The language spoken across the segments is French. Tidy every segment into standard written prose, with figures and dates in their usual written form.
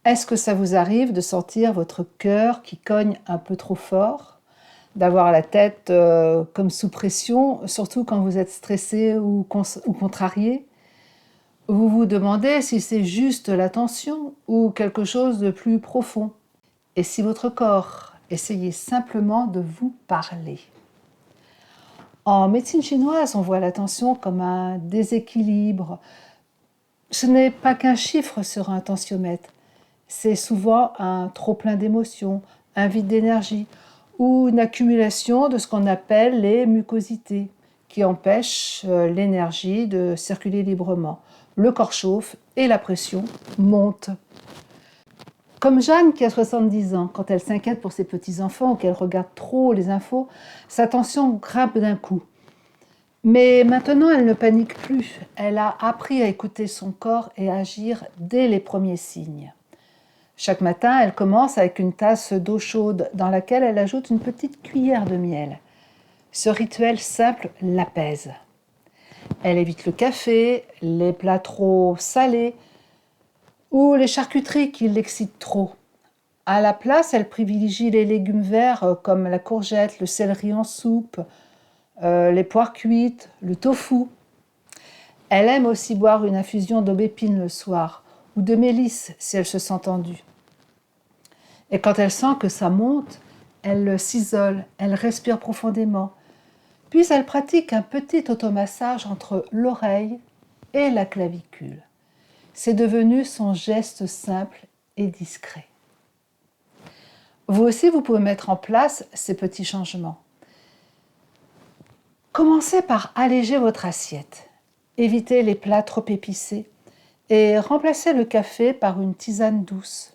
Est-ce que ça vous arrive de sentir votre cœur qui cogne un peu trop fort, d'avoir la tête comme sous pression, surtout quand vous êtes stressé ou contrarié? Vous vous demandez si c'est juste la tension ou quelque chose de plus profond. Et si votre corps essayait simplement de vous parler? En médecine chinoise, on voit la tension comme un déséquilibre. Ce n'est pas qu'un chiffre sur un tensiomètre, c'est souvent un trop-plein d'émotions, un vide d'énergie ou une accumulation de ce qu'on appelle les mucosités, qui empêchent l'énergie de circuler librement. Le corps chauffe et la pression monte. Comme Jeanne qui a 70 ans, quand elle s'inquiète pour ses petits-enfants ou qu'elle regarde trop les infos, sa tension grimpe d'un coup. Mais maintenant, elle ne panique plus. Elle a appris à écouter son corps et à agir dès les premiers signes. Chaque matin, elle commence avec une tasse d'eau chaude dans laquelle elle ajoute une petite cuillère de miel. Ce rituel simple l'apaise. Elle évite le café, les plats trop salés ou les charcuteries qui l'excitent trop. À la place, elle privilégie les légumes verts comme la courgette, le céleri en soupe, les poires cuites, le tofu. Elle aime aussi boire une infusion d'aubépine le soir ou de mélisse si elle se sent tendue. Et quand elle sent que ça monte, elle s'isole, elle respire profondément. Puis elle pratique un petit automassage entre l'oreille et la clavicule. C'est devenu son geste simple et discret. Vous aussi, vous pouvez mettre en place ces petits changements. Commencez par alléger votre assiette. Évitez les plats trop épicés et remplacez le café par une tisane douce.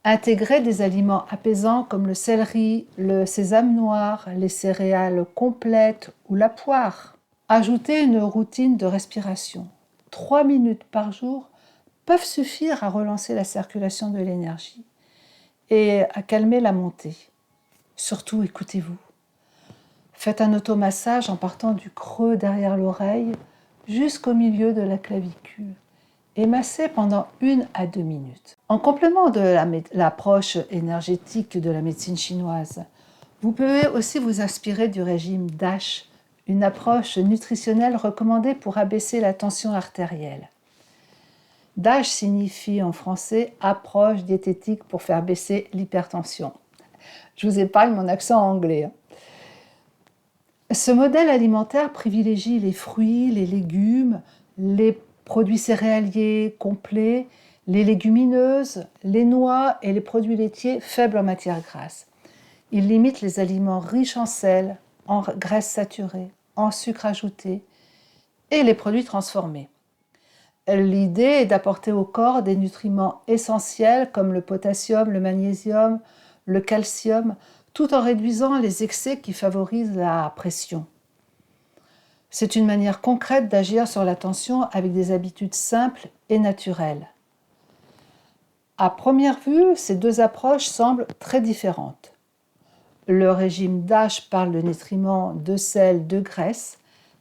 Intégrez des aliments apaisants comme le céleri, le sésame noir, les céréales complètes ou la poire. Ajoutez une routine de respiration. 3 minutes par jour peuvent suffire à relancer la circulation de l'énergie et à calmer la montée. Surtout, écoutez-vous. Faites un automassage en partant du creux derrière l'oreille jusqu'au milieu de la clavicule et massez pendant 1 à 2 minutes. En complément de l'approche énergétique de la médecine chinoise, vous pouvez aussi vous inspirer du régime DASH, une approche nutritionnelle recommandée pour abaisser la tension artérielle. DASH signifie en français approche diététique pour faire baisser l'hypertension. Je vous épargne mon accent anglais. Ce modèle alimentaire privilégie les fruits, les légumes, les produits céréaliers complets, les légumineuses, les noix et les produits laitiers faibles en matière grasse. Il limite les aliments riches en sel, en graisses saturées, en sucre ajouté et les produits transformés. L'idée est d'apporter au corps des nutriments essentiels comme le potassium, le magnésium, le calcium, tout en réduisant les excès qui favorisent la pression. C'est une manière concrète d'agir sur la tension avec des habitudes simples et naturelles. À première vue, ces deux approches semblent très différentes. Le régime DASH parle de nutriments, de sel, de graisse.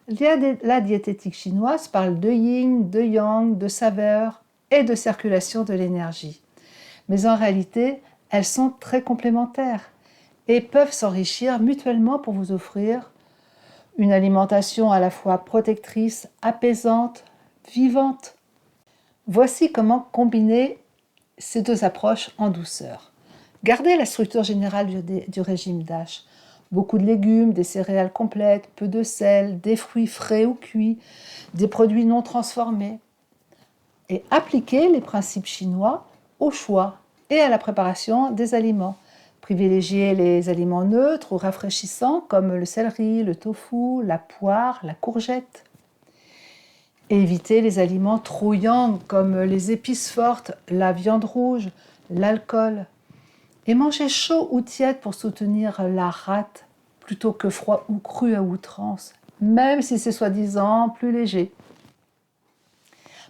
La diététique chinoise parle de yin, de yang, de saveur et de circulation de l'énergie. Mais en réalité, elles sont très complémentaires et peuvent s'enrichir mutuellement pour vous offrir une alimentation à la fois protectrice, apaisante, vivante. Voici comment combiner ces deux approches en douceur. Gardez la structure générale du régime DASH. Beaucoup de légumes, des céréales complètes, peu de sel, des fruits frais ou cuits, des produits non transformés. Et appliquez les principes chinois au choix et à la préparation des aliments. Privilégiez les aliments neutres ou rafraîchissants comme le céleri, le tofu, la poire, la courgette. Évitez les aliments trop yang comme les épices fortes, la viande rouge, l'alcool. Et mangez chaud ou tiède pour soutenir la rate plutôt que froid ou cru à outrance, même si c'est soi-disant plus léger.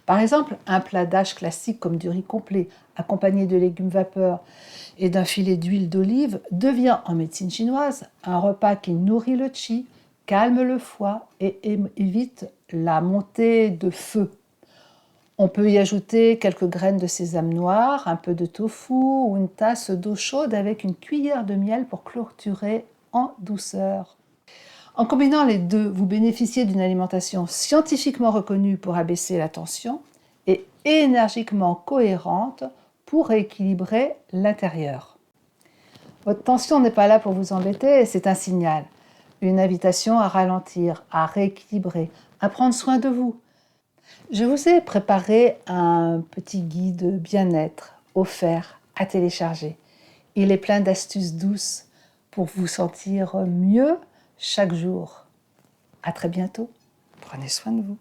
Par exemple, un plat DASH classique comme du riz complet, accompagné de légumes vapeur et d'un filet d'huile d'olive, devient en médecine chinoise un repas qui nourrit le qi, calme le foie et évite la montée de feu. On peut y ajouter quelques graines de sésame noir, un peu de tofu ou une tasse d'eau chaude avec une cuillère de miel pour clôturer en douceur. En combinant les deux, vous bénéficiez d'une alimentation scientifiquement reconnue pour abaisser la tension et énergiquement cohérente pour rééquilibrer l'intérieur. Votre tension n'est pas là pour vous embêter, c'est un signal, une invitation à ralentir, à rééquilibrer, à prendre soin de vous. Je vous ai préparé un petit guide bien-être offert à télécharger. Il est plein d'astuces douces pour vous sentir mieux chaque jour. À très bientôt. Prenez soin de vous.